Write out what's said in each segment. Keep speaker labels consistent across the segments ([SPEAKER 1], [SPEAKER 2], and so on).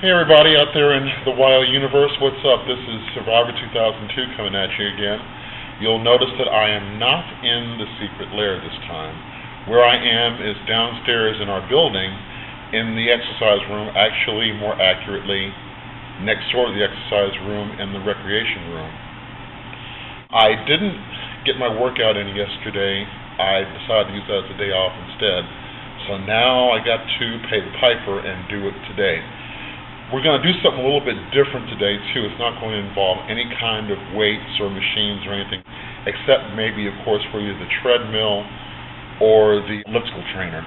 [SPEAKER 1] Hey everybody out there in the wild universe, what's up? This is Survivor 2002 coming at you again. You'll notice that I am not in the secret lair this time. Where I am is downstairs in our building in the exercise room, actually more accurately next door to the exercise room in the recreation room. I didn't get my workout in yesterday. I decided to use that as a day off instead. So now I got to pay the piper and do it today. We're going to do something a little bit different today, too. It's not going to involve any kind of weights or machines or anything, except maybe, of course, for either the treadmill or the elliptical trainer.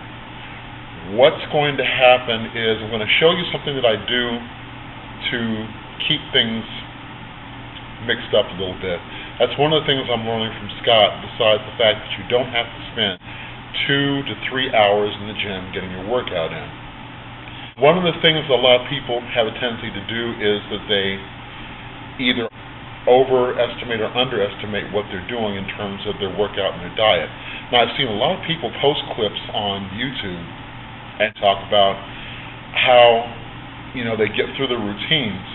[SPEAKER 1] What's going to happen is I'm going to show you something that I do to keep things mixed up a little bit. That's one of the things I'm learning from Scott, besides the fact that you don't have to spend 2 to 3 hours in the gym getting your workout in. One of the things a lot of people have a tendency to do is that they either overestimate or underestimate what they're doing in terms of their workout and their diet. Now, I've seen a lot of people post clips on YouTube and talk about how, they get through their routines,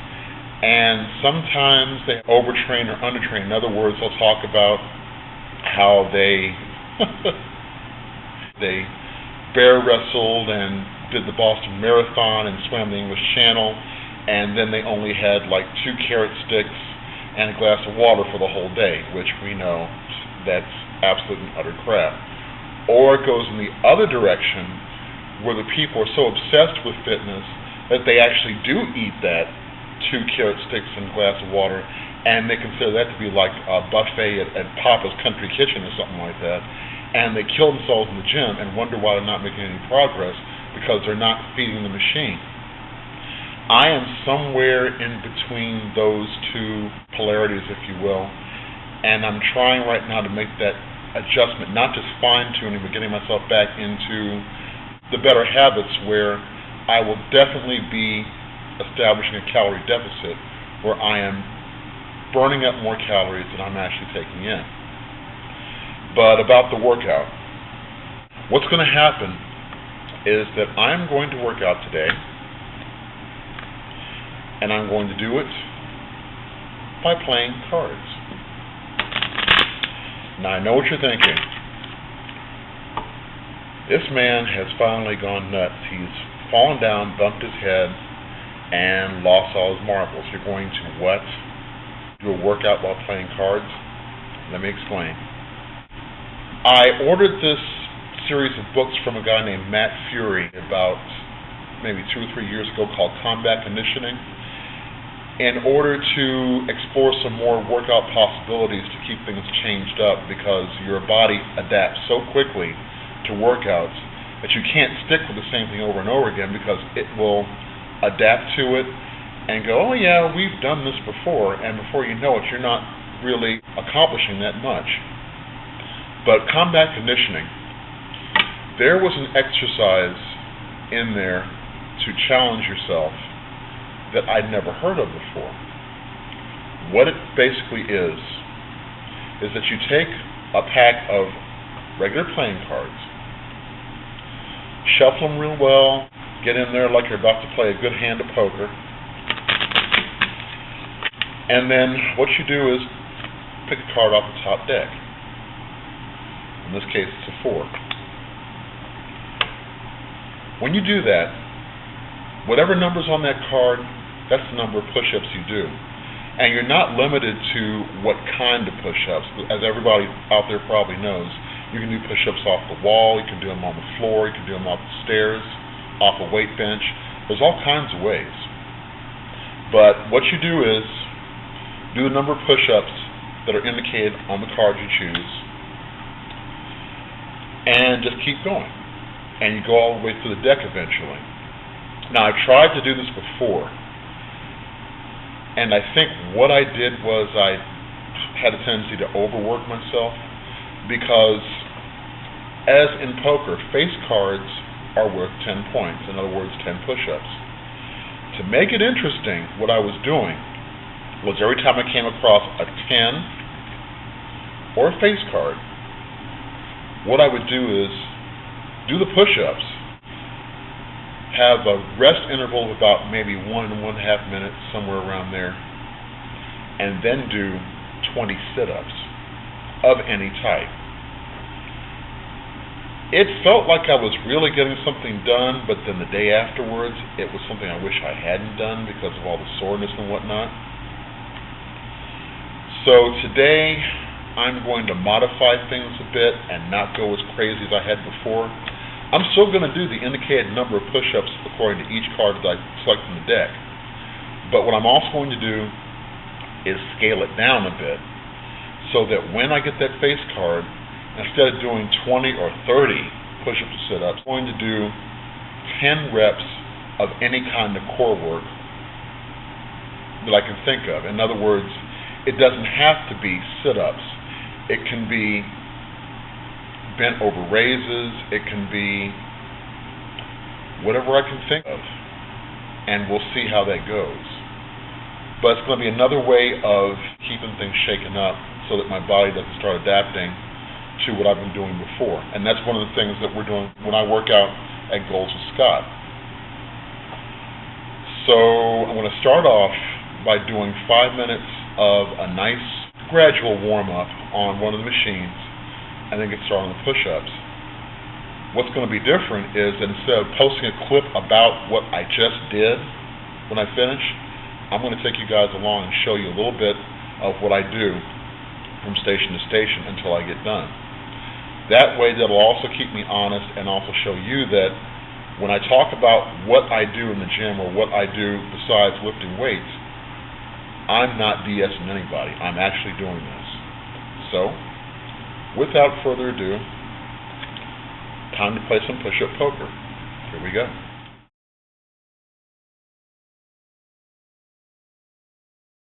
[SPEAKER 1] and sometimes they overtrain or undertrain. In other words, they'll talk about how they bear wrestled and did the Boston Marathon and swam the English Channel, and then they only had like 2 carrot sticks and a glass of water for the whole day, which we know that's absolute and utter crap. Or it goes in the other direction, where the people are so obsessed with fitness that they actually do eat that 2 carrot sticks and a glass of water, and they consider that to be like a buffet at Papa's Country Kitchen or something like that, and they kill themselves in the gym and wonder why they're not making any progress, because they're not feeding the machine. I am somewhere in between those two polarities, if you will, and I'm trying right now to make that adjustment, not just fine-tuning, but getting myself back into the better habits where I will definitely be establishing a calorie deficit, where I am burning up more calories than I'm actually taking in. But about the workout, what's going to happen is that I'm going to work out today, and I'm going to do it by playing cards. Now, I know what you're thinking. This man has finally gone nuts. He's fallen down, bumped his head, and lost all his marbles. You're going to what? Do a workout while playing cards? Let me explain. I ordered this series of books from a guy named Matt Fury about maybe 2 or 3 years ago, called Combat Conditioning, in order to explore some more workout possibilities to keep things changed up, because your body adapts so quickly to workouts that you can't stick with the same thing over and over again, because it will adapt to it and go, oh yeah, we've done this before, and before you know it, you're not really accomplishing that much. But Combat Conditioning, there was an exercise in there to challenge yourself that I'd never heard of before. What it basically is that you take a pack of regular playing cards, shuffle them real well, get in there like you're about to play a good hand of poker, and then what you do is pick a card off the top deck. In this case, it's a 4. When you do that, whatever number's on that card, that's the number of push-ups you do. And you're not limited to what kind of push-ups. As everybody out there probably knows, you can do push-ups off the wall, you can do them on the floor, you can do them off the stairs, off a weight bench. There's all kinds of ways. But what you do is do the number of push-ups that are indicated on the card you choose, and just keep going. And you go all the way through the deck eventually. Now, I've tried to do this before, and I think what I did was I had a tendency to overwork myself, because as in poker, face cards are worth 10 points, in other words, 10 push-ups. To make it interesting, what I was doing was every time I came across a 10 or a face card, what I would do is do the push-ups, have a rest interval of about maybe 1.5 minutes, somewhere around there, and then do 20 sit-ups of any type. It felt like I was really getting something done, but then the day afterwards, it was something I wish I hadn't done because of all the soreness and whatnot. So today, I'm going to modify things a bit and not go as crazy as I had before. I'm still going to do the indicated number of push-ups according to each card that I select from the deck. But what I'm also going to do is scale it down a bit so that when I get that face card, instead of doing 20 or 30 push-ups or sit-ups, I'm going to do 10 reps of any kind of core work that I can think of. In other words, it doesn't have to be sit-ups. It can be bent over raises. It can be whatever I can think of. And we'll see how that goes. But it's going to be another way of keeping things shaken up so that my body doesn't start adapting to what I've been doing before. And that's one of the things that we're doing when I work out at Goals with Scott. So I'm going to start off by doing 5 minutes of a nice gradual warm-up on one of the machines and then get started on the push-ups. What's going to be different is that instead of posting a clip about what I just did when I finish, I'm going to take you guys along and show you a little bit of what I do from station to station until I get done. That way, that'll also keep me honest and also show you that when I talk about what I do in the gym or what I do besides lifting weights, I'm not BSing anybody. I'm actually doing this. So, without further ado, time to play some push-up poker. Here we go.